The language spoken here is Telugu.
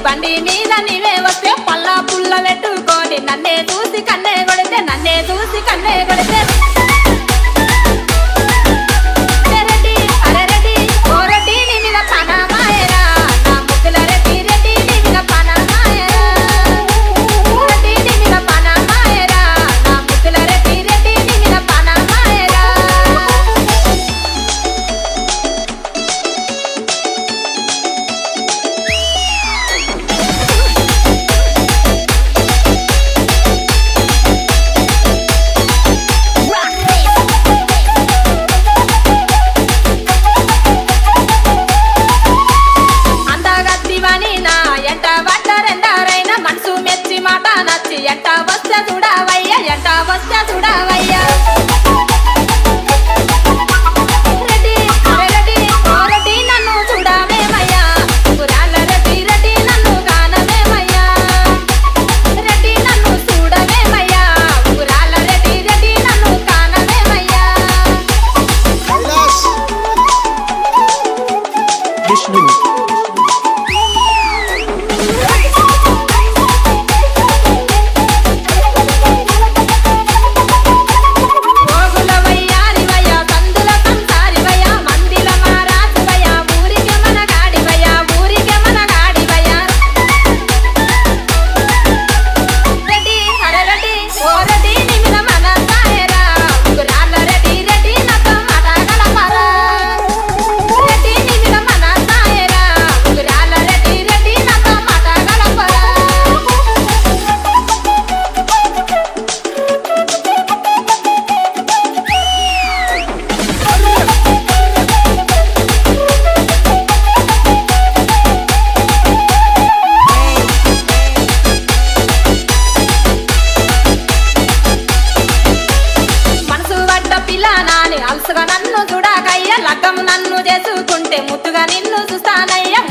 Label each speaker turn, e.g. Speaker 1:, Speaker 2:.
Speaker 1: బండి మీద నీవే వస్తే పల్లా పుల్ల పెట్టుకొని నన్నే చూసి కన్నే కొడితే ఎంట వస్తే చూడవయ్యా రెడ్డి రెడ్డి నన్ను చూడవేమయ్యా పురాల రెడ్డి నన్ను కానవేమయ్యా రెడ్డి నన్ను చూడవేమయ్యా పురాల రెడ్డి నన్ను కానవేమయ్యా
Speaker 2: విష్ణు అలసుగా నన్ను చూడకయ్య లగ్గము నన్ను చేసుకుంటే ముద్దుగా నిన్ను చూస్తానయ్యా